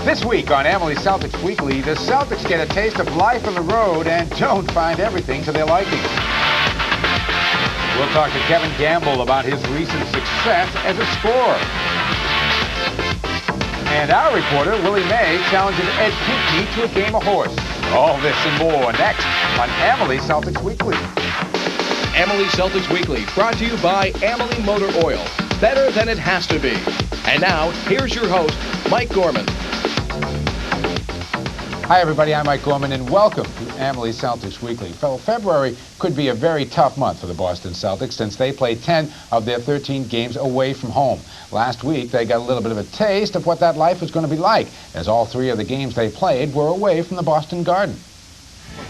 This week on Emily's Celtics Weekly, the Celtics get a taste of life on the road and don't find everything to their liking. We'll talk to Kevin Gamble about his recent success as a scorer. And our reporter, Willie May, challenges Ed Pinkney to a game of horse. All this and more next on Emily's Celtics Weekly. Emily's Celtics Weekly, brought to you by Emily Motor Oil. Better than it has to be. And now, here's your host, Mike Gorman. Hi, everybody. I'm Mike Gorman, and welcome to Emily's Celtics Weekly. February could be a very tough month for the Boston Celtics since they played 10 of their 13 games away from home. Last week, they got a little bit of a taste of what that life was going to be like, as all three of the games they played were away from the Boston Garden.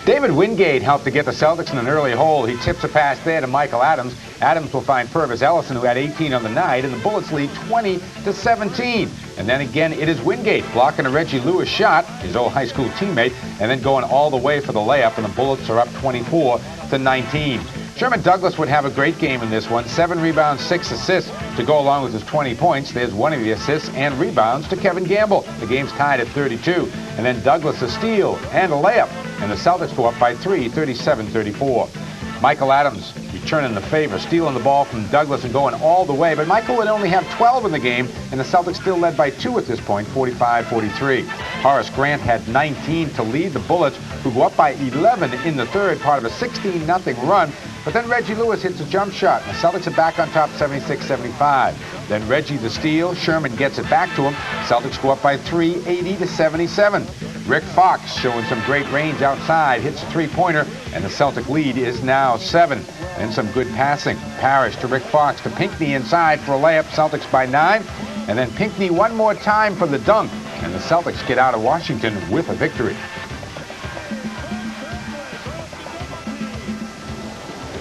David Wingate helped to get the Celtics in an early hole. He tips a pass there to Michael Adams. Adams will find Purvis Ellison, who had 18 on the night, and the Bullets lead 20-17. And then again, it is Wingate blocking a Reggie Lewis shot, his old high school teammate, and then going all the way for the layup, and the Bullets are up 24-19. Sherman Douglas would have a great game in this one. 7 rebounds, 6 assists to go along with his 20 points. There's one of the assists and rebounds to Kevin Gamble. The game's tied at 32. And then Douglas a steal and a layup. And the Celtics go up by 3, 37-34. Michael Adams returning the favor, stealing the ball from Douglas and going all the way. But Michael would only have 12 in the game, and the Celtics still led by 2 at this point, 45-43. Horace Grant had 19 to lead the Bullets, who go up by 11 in the third, part of a 16-0 run. But then Reggie Lewis hits a jump shot, and the Celtics are back on top 76-75. Then Reggie the steal, Sherman gets it back to him. Celtics go up by 3, 80-77. Rick Fox showing some great range outside, hits a three-pointer, and the Celtic lead is now 7. And some good passing. Parrish to Rick Fox to Pinkney inside for a layup, Celtics by 9. And then Pinkney one more time for the dunk, and the Celtics get out of Washington with a victory.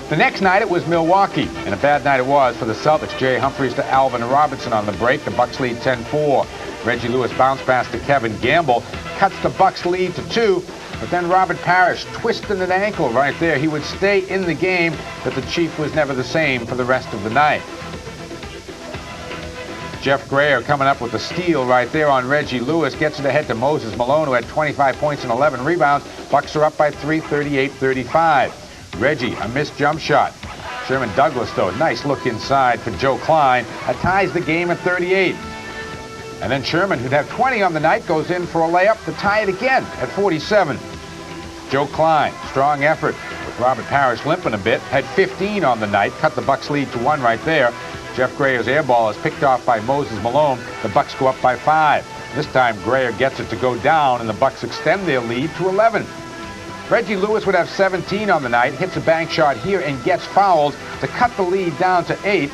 The next night it was Milwaukee, and a bad night it was for the Celtics. Jay Humphries to Alvin Robinson on the break. The Bucks lead 10-4. Reggie Lewis bounce pass to Kevin Gamble, cuts the Bucks lead to 2. But then Robert Parrish twisting an ankle right there. He would stay in the game, but the Chief was never the same for the rest of the night. Jeff Grayer coming up with a steal right there on Reggie Lewis. Gets it ahead to Moses Malone, who had 25 points and 11 rebounds. Bucks are up by 3, 38-35. Reggie, a missed jump shot. Sherman Douglas, though, nice look inside for Joe Klein. Ties the game at 38. And then Sherman, who'd have 20 on the night, goes in for a layup to tie it again at 47. Joe Klein, strong effort with Robert Parrish limping a bit, had 15 on the night, cut the Bucks lead to 1 right there. Jeff Grayer's air ball is picked off by Moses Malone. The Bucks go up by 5. This time Grayer gets it to go down, and the Bucks extend their lead to 11. Reggie Lewis would have 17 on the night, hits a bank shot here and gets fouled to cut the lead down to 8.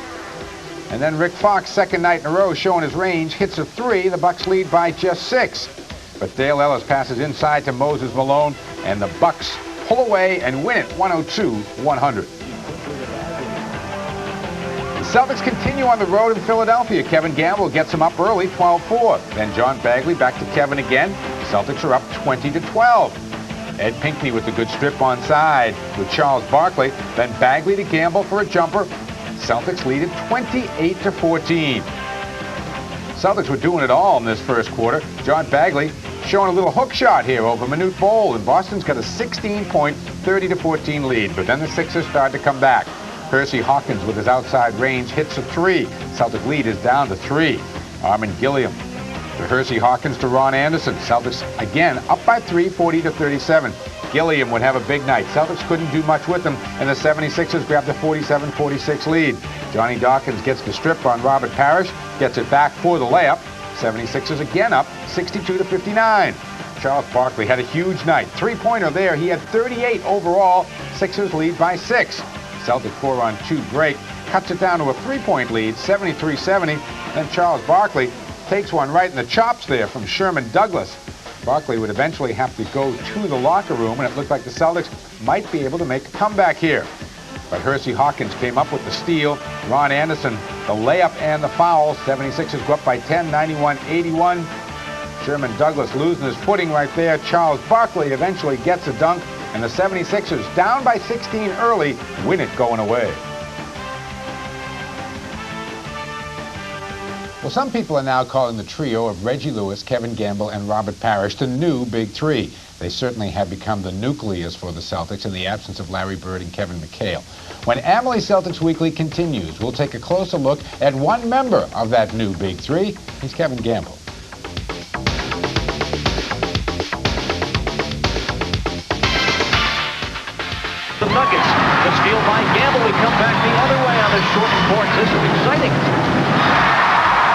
And then Rick Fox, second night in a row, showing his range, hits a 3. The Bucks lead by just 6. But Dale Ellis passes inside to Moses Malone, and the Bucks pull away and win it 102-100. The Celtics continue on the road in Philadelphia. Kevin Gamble gets them up early, 12-4. Then John Bagley back to Kevin again. The Celtics are up 20-12. Ed Pinkney with a good strip onside with Charles Barkley. Then Bagley to Gamble for a jumper. Celtics lead it 28-14. Celtics were doing it all in this first quarter. John Bagley showing a little hook shot here over Manute Bol, and Boston's got a 16-point, 30-14 lead. But then the Sixers started to come back. Hersey Hawkins with his outside range hits a 3. Celtic lead is down to 3. Armin Gilliam to Hersey Hawkins to Ron Anderson. Celtics again up by 3, 40-37. Gilliam would have a big night. Celtics couldn't do much with him, and the 76ers grabbed a 47-46 lead. Johnny Dawkins gets the strip on Robert Parrish, gets it back for the layup. 76ers again up 62-59. Charles Barkley had a huge night. Three-pointer there. He had 38 overall. Sixers lead by 6. Celtic 4-on-2 break cuts it down to a 3-point lead, 73-70. Then Charles Barkley takes one right in the chops there from Sherman Douglas. Barkley would eventually have to go to the locker room, and it looked like the Celtics might be able to make a comeback here. But Hersey Hawkins came up with the steal. Ron Anderson, the layup and the foul. 76ers go up by 10, 91-81. Sherman Douglas losing his footing right there. Charles Barkley eventually gets a dunk, and the 76ers, down by 16 early, win it going away. Well, some people are now calling the trio of Reggie Lewis, Kevin Gamble, and Robert Parrish the new Big Three. They certainly have become the nucleus for the Celtics in the absence of Larry Bird and Kevin McHale. When Amalie Celtics Weekly continues, we'll take a closer look at one member of that new Big Three. He's Kevin Gamble. The Nuggets. The steal by Gamble. We come back the other way on the shortened court. This is exciting.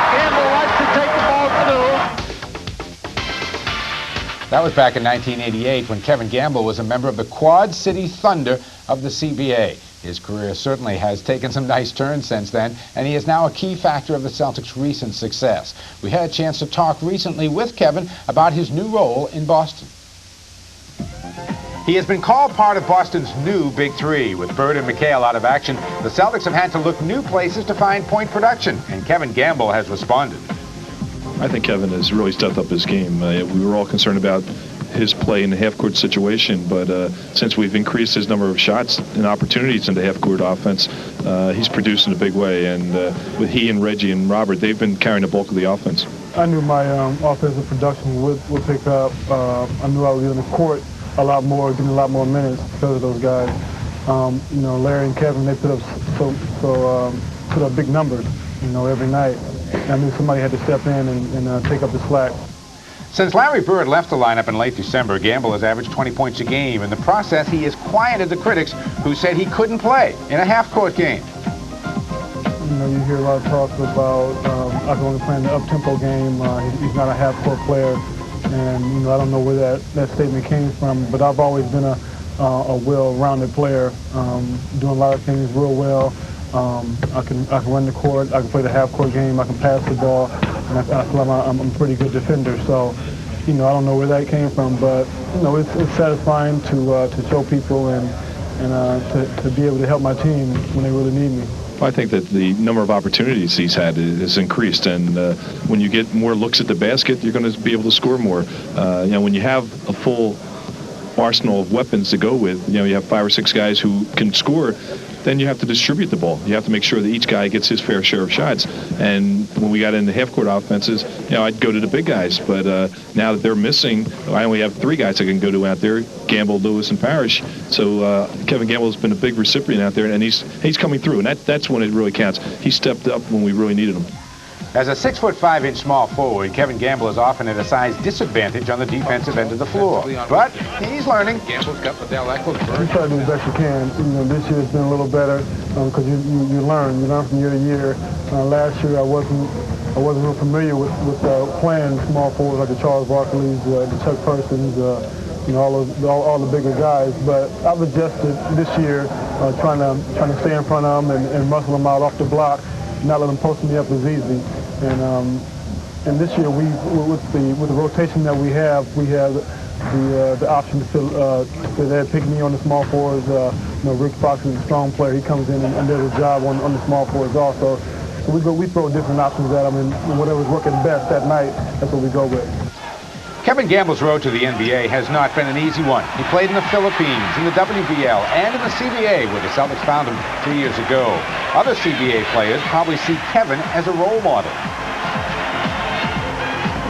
Gamble likes to take the ball through. That was back in 1988 when Kevin Gamble was a member of the Quad City Thunder of the CBA. His career certainly has taken some nice turns since then, and he is now a key factor of the Celtics' recent success. We had a chance to talk recently with Kevin about his new role in Boston. He has been called part of Boston's new Big Three. With Bird and McHale out of action, the Celtics have had to look new places to find point production, and Kevin Gamble has responded. I think Kevin has really stepped up his game. We were all concerned about his play in the half-court situation, but since we've increased his number of shots and opportunities in the half-court offense, he's produced in a big way. And with he and Reggie and Robert, they've been carrying the bulk of the offense. I knew my offensive production would pick up. I knew I would be on the court a lot more, getting a lot more minutes because of those guys. You know, Larry and Kevin, they put up put up big numbers, you know, every night. And I knew somebody had to step in and take up the slack. Since Larry Bird left the lineup in late December, Gamble has averaged 20 points a game. In the process, he has quieted the critics who said he couldn't play in a half-court game. You know, you hear a lot of talk about I can only play in the up-tempo game. He's not a half-court player. And, you know, I don't know where that statement came from, but I've always been a well-rounded player, doing a lot of things real well. I can run the court, I can play the half-court game, I can pass the ball, and I feel like I'm a pretty good defender. So, you know, I don't know where that came from, but, you know, it's satisfying to show people and to be able to help my team when they really need me. I think that the number of opportunities he's had has increased, and when you get more looks at the basket, you're going to be able to score more. You know, when you have a full arsenal of weapons to go with, you know, you have 5 or 6 guys who can score, then you have to distribute the ball. You have to make sure that each guy gets his fair share of shots. And when we got into half-court offenses, you know, I'd go to the big guys. But now that they're missing, I only have 3 guys I can go to out there: Gamble, Lewis, and Parrish. So Kevin Gamble has been a big recipient out there, and he's coming through. And that's when it really counts. He stepped up when we really needed him. As a 6'5" small forward, Kevin Gamble is often at a size disadvantage on the defensive end of the floor. But he's learning. Gamble's got Liddell Eckles. You try to do the best you can. You know, this year's been a little better because you learn from year to year. Last year I wasn't real familiar with playing small forwards like the Charles Barkleys, the Chuck Persons, you know, all the bigger guys. But I've adjusted this year, trying to stay in front of them and muscle them out off the block. Not let them post me up as easy, and this year with the rotation that we have the option to fill. They're picking me on the small forwards. You know, Rick Fox is a strong player. He comes in and does a job on the small forwards also. So we throw different options at them, and whatever's working best that night, that's what we go with. Kevin Gamble's road to the NBA has not been an easy one. He played in the Philippines, in the WBL, and in the CBA, where the Celtics found him 2 years ago. Other CBA players probably see Kevin as a role model.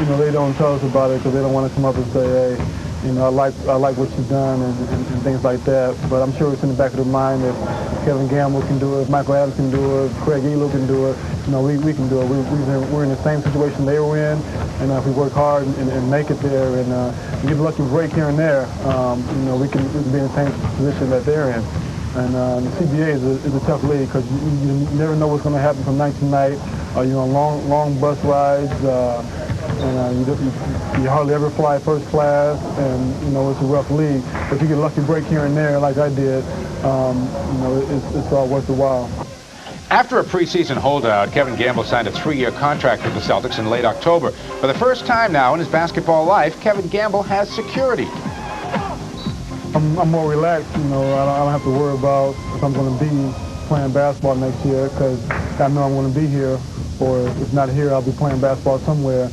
You know, they don't tell us about it because they don't want to come up and say, hey, you know, I like what you've done and things like that. But I'm sure it's in the back of their mind that Kevin Gamble can do it, Michael Adams can do it, Craig Elo can do it. You know, we can do it. We're in the same situation they were in, and if we work hard and make it there and we get a lucky break here and there, you know, we can be in the same position that they're in. And the CBA is a tough league because you never know what's going to happen from night to night. You're on long bus rides, and you hardly ever fly first class, and you know, it's a rough league. But you get a lucky break here and there, like I did. You know, it's all worth the while. After a preseason holdout, Kevin Gamble signed a 3-year contract with the Celtics in late October. For the first time now in his basketball life, Kevin Gamble has security. I'm more relaxed, you know. I don't have to worry about if I'm going to be playing basketball next year because I know I'm going to be here, or if not here, I'll be playing basketball somewhere.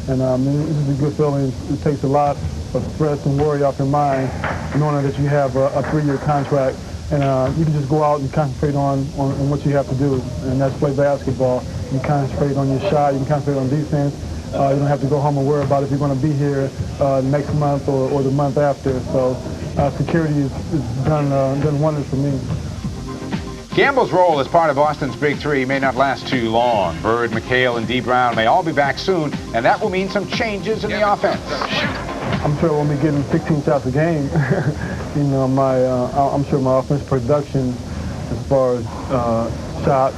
And this is a good feeling. It takes a lot of stress and worry off your mind, knowing that you have a 3-year contract and you can just go out and concentrate on what you have to do, and that's play basketball. You concentrate on your shot, you can concentrate on defense. You don't have to go home and worry about if you're going to be here next month or the month after. So security is done wonders for me. Gamble's role as part of Boston's Big Three may not last too long. Bird, McHale, and D. Brown may all be back soon, and that will mean some changes in the offense. I'm sure we'll be getting 16 shots a game. You know, I'm sure my offensive production, as far as shot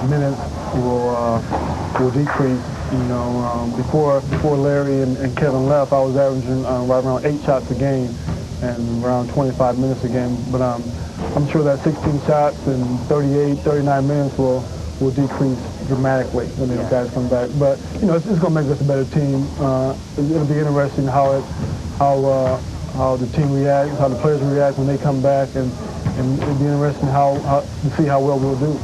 minutes, will decrease. You know, before Larry and Kevin left, I was averaging right around 8 shots a game and around 25 minutes a game. But I'm sure that 16 shots and 38, 39 minutes will decrease dramatically when those guys come back. But you know, it's going to make us a better team. It'll be interesting how the team reacts, how the players react when they come back, and it'll be interesting to see how well we'll do.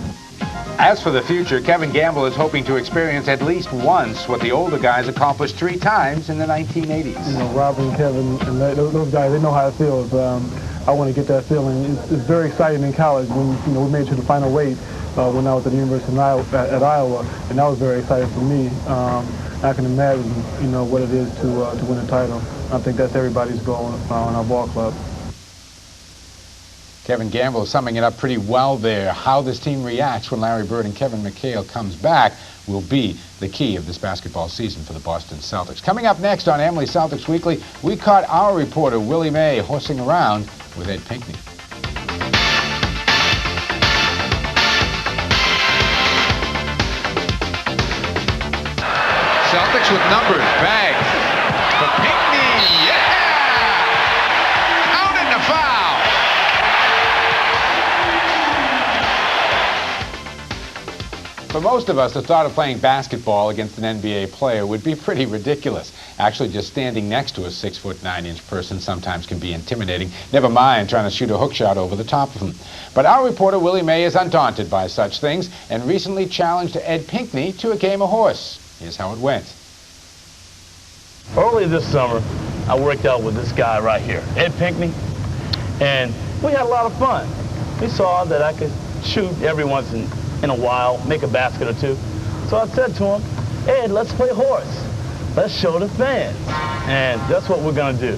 As for the future, Kevin Gamble is hoping to experience at least once what the older guys accomplished 3 times in the 1980s. You know, Rob and Kevin and those guys, they know how it feels. I want to get that feeling. It's very exciting in college when we made it to the final 8 when I was at the University of Iowa, and that was very exciting for me. I can imagine what it is to win a title. I think that's everybody's goal in our ball club. Kevin Gamble is summing it up pretty well there. How this team reacts when Larry Bird and Kevin McHale comes back will be the key of this basketball season for the Boston Celtics. Coming up next on Amalie Celtics Weekly, we caught our reporter Willie May horsing around with Ed Pinckney. Celtics with numbers, bag for Pinckney, yeah! Out in the foul. For most of us, the thought of playing basketball against an NBA player would be pretty ridiculous. Actually, just standing next to a 6'9" person sometimes can be intimidating, never mind trying to shoot a hook shot over the top of him. But our reporter Willie May is undaunted by such things and recently challenged Ed Pinckney to a game of horse. Here's how it went. Early this summer, I worked out with this guy right here, Ed Pinckney, and we had a lot of fun. He saw that I could shoot every once in a while, make a basket or two. So I said to him, Ed, let's play horse. Let's show the fans. And that's what we're going to do.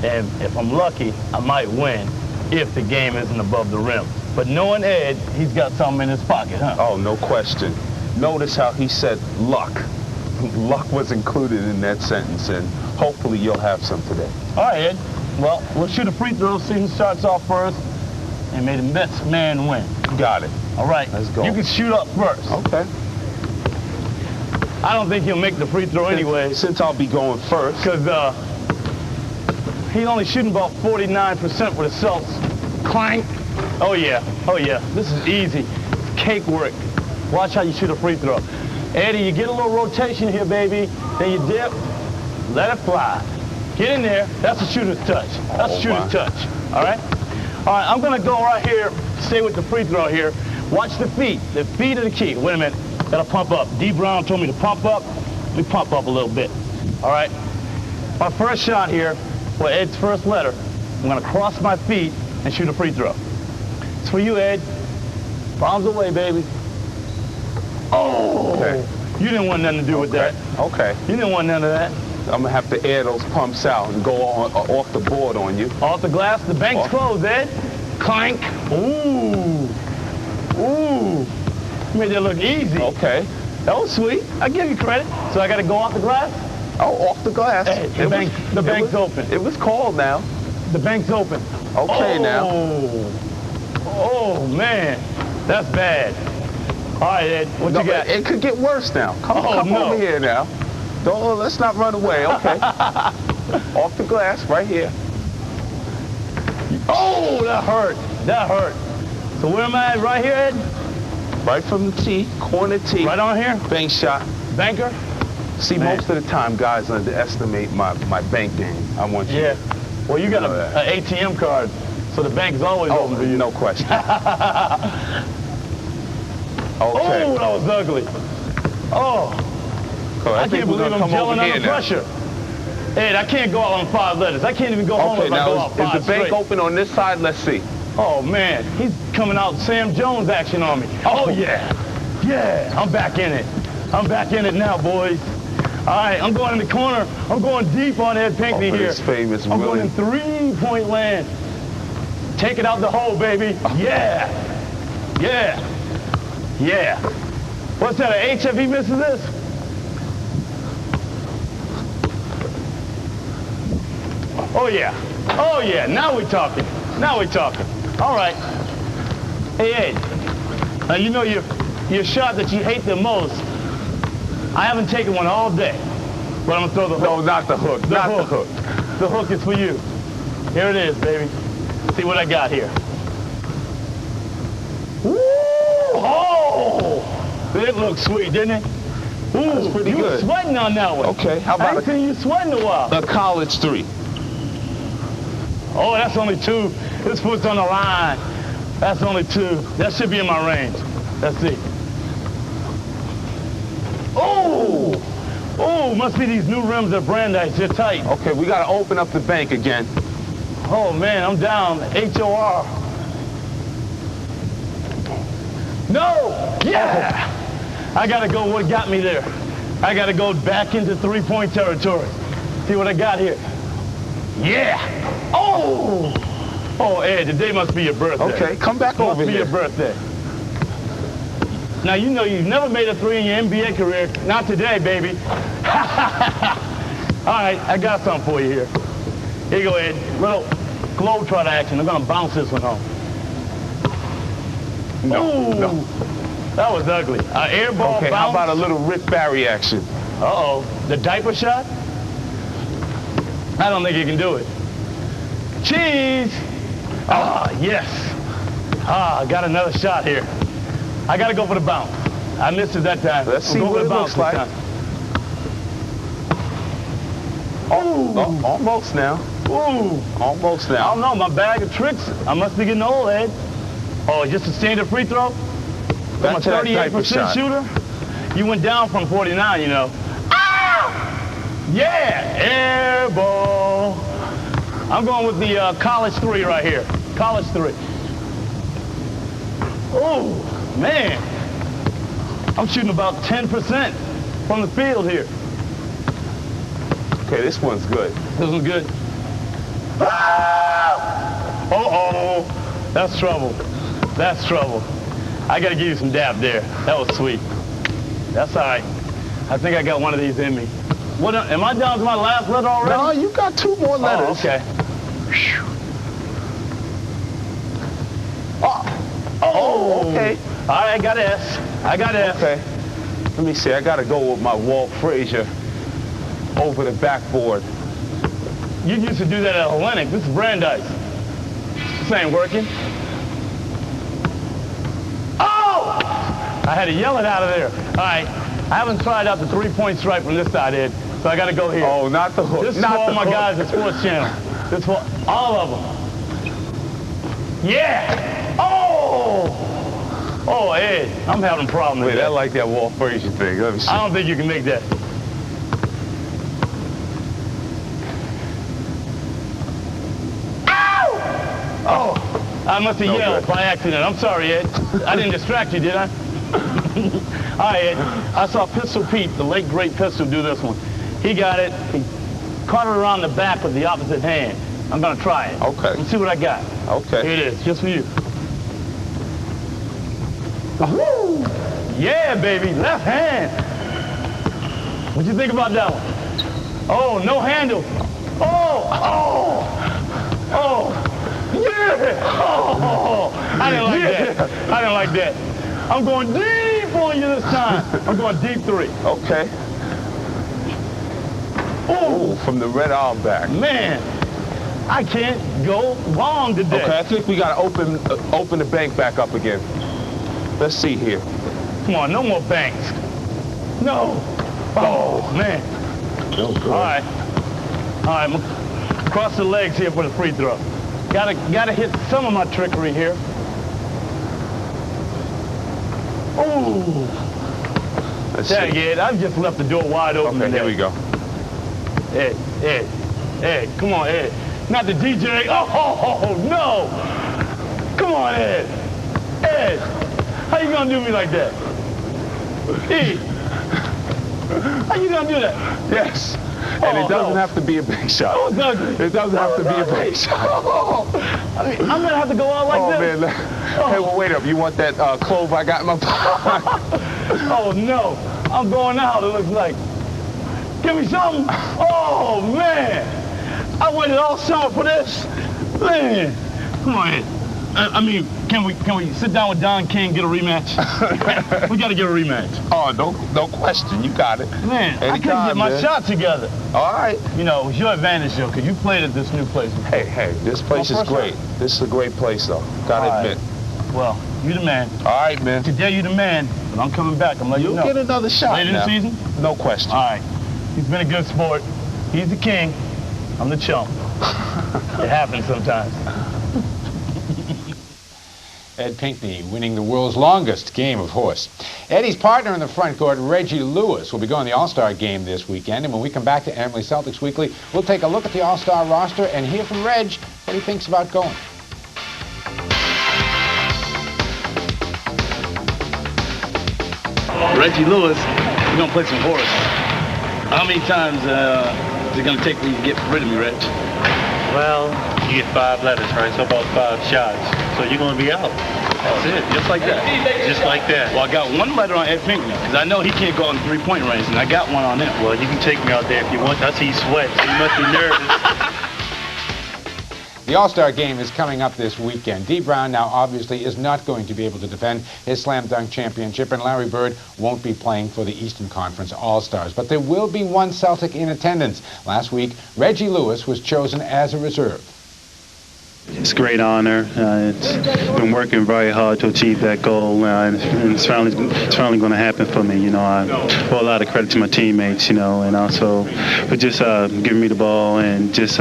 And if I'm lucky, I might win if the game isn't above the rim. But knowing Ed, he's got something in his pocket, huh? Oh, no question. Notice how he said luck. Luck was included in that sentence, and hopefully you'll have some today. All right, Ed. Well, we'll shoot a free throw, see who starts off first, and may the best man win. Got it. All right. Let's go. You can shoot up first. Okay. I don't think he'll make the free throw anyway. Since I'll be going first. Because he's only shooting about 49% with the Celtics. Clank. Oh, yeah. Oh, yeah. This is easy. It's cake work. Watch how you shoot a free throw. Eddie, you get a little rotation here, baby. Then you dip. Let it fly. Get in there. That's a shooter's touch. That's a shooter's touch. All right? All right, I'm going to go right here. Stay with the free throw here. Watch the feet. The feet are the key. Wait a minute. Gotta pump up. D. Brown told me to pump up. Let me pump up a little bit. All right? My first shot here, for Ed's first letter, I'm going to cross my feet and shoot a free throw. It's for you, Ed. Bombs away, baby. Oh! Okay. You didn't want nothing to do with that. Okay. You didn't want none of that. I'm going to have to air those pumps out and go off the board on you. Off the glass. The bank's closed, Ed. Clank. Ooh. Ooh. You made that look easy. Okay. That was sweet. I give you credit. So I got to go off the glass? Oh, off the glass. Hey, the bank's open. It was cold now. The bank's open. Okay, now. Oh, man. That's bad. All right, Ed. What you got? It could get worse now. Come over here now. Let's not run away. Okay. Off the glass right here. Oh, that hurt. That hurt. So where am I at? Right here, Ed? Right from the tee, corner tee. Right on here? Bank shot. Banker? See, most of the time, guys underestimate my bank game. I want you. Yeah. Well, you got an ATM card, so the bank's always open for you. No question. Okay. Oh, that was ugly. Oh. Cool. I can't believe I'm gelling under pressure. Ed, I can't go out on 5 letters. I can't even go home if I go out 5 is the bank open on this side? Let's see. Oh, man, he's coming out Sam Jones action on me. Oh, yeah. Yeah, I'm back in it. I'm back in it now, boys. All right, I'm going in the corner. I'm going deep on Ed Pinckney here. This famous I'm Willie. going in three-point land. Take it out the hole, baby. Yeah. Yeah. Yeah. What's that, an H if he misses this? Oh, yeah. Oh, yeah. Now we're talking. Now we're talking. All right. Hey, Ed. Now, you know your shot that you hate the most. I haven't taken one all day. But I'm going to throw the hook. No, not the hook. The hook. The hook is for you. Here it is, baby. See what I got here. Woo! Oh! It looks sweet, didn't it? Ooh, that's pretty you good. were sweating on that one. Okay, how I about ain't seen you sweating in a while. a college 3? Oh, that's only 2. This foot's on the line. That's only 2. That should be in my range. Let's see. Oh! Oh, must be these new rims at Brandeis. They're tight. Okay, we got to open up the bank again. Oh, man, I'm down. HOR. No! Yeah! I got to go what got me there. I got to go back into three-point territory. See what I got here. Yeah! Oh! Oh, Ed, today must be your birthday. Okay, come back over Must be here. your birthday. Now, you know you've never made a 3 in your NBA career. Not today, baby. All right, I got something for you here. Here you go, Ed. Little globetrotter action. I'm going to bounce this one home. No, Ooh, no. that was ugly. Air ball Okay, bounce. how about a little Rick Barry action? Uh-oh. The diaper shot? I don't think you can do it. Cheese! Ah, yes. Ah, I got another shot here. I got to go for the bounce. I missed it that time. Let's see what it looks like. Oh, almost now. Ooh. Almost I now. don't know, my bag of tricks. I must be getting old, Ed. Oh, just a standard free throw? I'm a Back to that diaper 38% shot. shooter? You went down from 49, you know. Ah! Yeah! Air ball. I'm going with the college 3 right here. College 3. Oh, man. I'm shooting about 10% from the field here. Okay, this one's good. This one's good. Ah! Uh-oh. That's trouble. That's trouble. I got to give you some dap there. That was sweet. That's all right. I think I got one of these in me. What, am I down to my last letter already? No, you got 2 more letters. Oh, okay. Oh, okay. All right, I got S. I got S. Okay. Let me see. I got to go with my Walt Frazier over the backboard. You used to do that at Hellenic. This is Brandeis. This ain't working. Oh! I had to yell it out of there. All right. I haven't tried out the three-point strike from this side, Ed, so I got to go here. Oh, not the hook. This is not for all the my hook. guys at Sports Channel. This is for all of them. Yeah! Oh! Oh, Ed, I'm having problems Wait, with I that. like that Walt Frazier thing. Let me see. I don't think you can make that. Ow! Oh, I must have No yelled good. by accident. I'm sorry, Ed. I didn't distract you, did I? All right, Ed. I saw Pistol Pete, the late great Pistol, do this one. He got it. He caught it around the back with the opposite hand. I'm going to try it. Okay. Let's see what I got. Okay. Here it is, just for you. Woo! Yeah, baby, left hand. What'd you think about that one? Oh, no handle. Oh, oh, oh, yeah. Oh, I didn't like that. I didn't like that. I'm going deep on you this time. I'm going deep 3. Okay. Oh, From the red arm back. man, I can't go wrong today. Okay, I think we got to open the bank back up again. Let's see here. Come on, no more banks. No. Oh, man. No good. All right. All right, cross the legs here for the free throw. Gotta hit some of my trickery here. Ooh. Let's Dang see. it, I've just left the door wide open Okay, today. here we go. Ed, come on, Ed. Not the DJ. Oh, no. Come on, Ed. Ed, how you gonna do me like that? E, how you gonna do that? Yes. And it doesn't have to be a big shot. Oh, it doesn't. It doesn't have to be a big shot. I mean, I'm gonna have to go out like this. Man. Hey, well, wait up. You want that clove I got in my pocket? Oh, no. I'm going out, it looks like. Give me something. Oh, man. I waited all summer for this. Man. Come on, Ed. I mean, can we sit down with Don King, get a rematch? We got to get a rematch. Oh, no question. You got it. Man, I couldn't get my shot together. All right. You know, it was your advantage, though, because you played at this new place before. Hey, this place is great. This is a great place, though. Gotta admit. Well, you the man. All right, man. Today you the man, but I'm coming back. I'm letting you know. You'll get another shot Later in the season? No question. All right. He's been a good sport. He's the king. I'm the chump. It happens sometimes. Ed Pinckney winning the world's longest game of horse. Eddie's partner in the front court, Reggie Lewis, will be going to the All-Star game this weekend. And when we come back to Amalie Celtics Weekly, we'll take a look at the All-Star roster and hear from Reg what he thinks about going. Reggie Lewis, we're going to play some horse. How many times is it going to take for you to get rid of me, Reg? Well, you get 5 letters, right? So about 5 shots. So you're going to be out. That's it, just like that. Just like that. Well, I got 1 letter on Ed Pinckney, because I know he can't go in the 3-point range, and I got 1 on him. Well, you can take me out there if you want. I see you sweat, so you must be nervous. The All-Star game is coming up this weekend. Dee Brown now obviously is not going to be able to defend his slam dunk championship, and Larry Bird won't be playing for the Eastern Conference All-Stars. But there will be one Celtic in attendance. Last week, Reggie Lewis was chosen as a reserve. It's a great honor. It's been working very hard to achieve that goal, and it's finally going to happen for me. You know, I owe a lot of credit to my teammates, you know, and also for just giving me the ball and just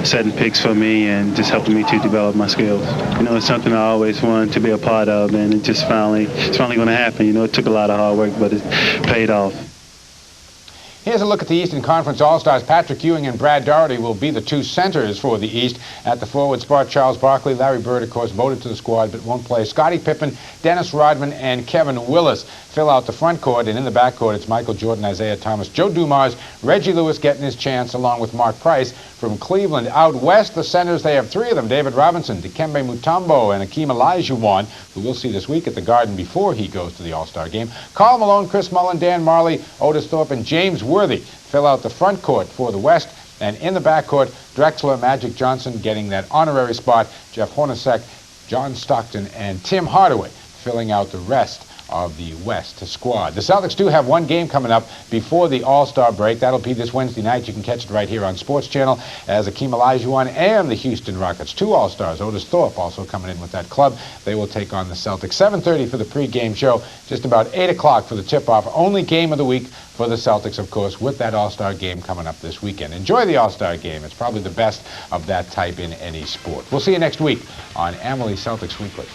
setting picks for me and just helping me to develop my skills. You know, it's something I always wanted to be a part of, and it's finally going to happen. You know, it took a lot of hard work, but it paid off. Here's a look at the Eastern Conference All-Stars. Patrick Ewing and Brad Doherty will be the 2 centers for the East. At the forward spot, Charles Barkley. Larry Bird, of course, voted to the squad but won't play. Scottie Pippen, Dennis Rodman, and Kevin Willis fill out the front court. And in the back court, it's Michael Jordan, Isaiah Thomas, Joe Dumars, Reggie Lewis getting his chance along with Mark Price from Cleveland. Out west, the centers, they have 3 of them. David Robinson, Dikembe Mutombo, and Akeem Olajuwon, who we'll see this week at the Garden before he goes to the All-Star game. Karl Malone, Chris Mullin, Dan Marley, Otis Thorpe, and James Worthy fill out the front court for the West. And in the back court, Drexler, Magic Johnson getting that honorary spot, Jeff Hornacek, John Stockton, and Tim Hardaway filling out the rest of the West squad. The Celtics do have 1 game coming up before the All-Star break. That'll be this Wednesday night. You can catch it right here on Sports Channel as Akeem Olajuwon and the Houston Rockets, 2 All-Stars. Otis Thorpe also coming in with that club. They will take on the Celtics. 7:30 for the pregame show, just about 8 o'clock for the tip-off. Only game of the week for the Celtics, of course, with that All-Star game coming up this weekend. Enjoy the All-Star game. It's probably the best of that type in any sport. We'll see you next week on Amalie Celtics Weekly.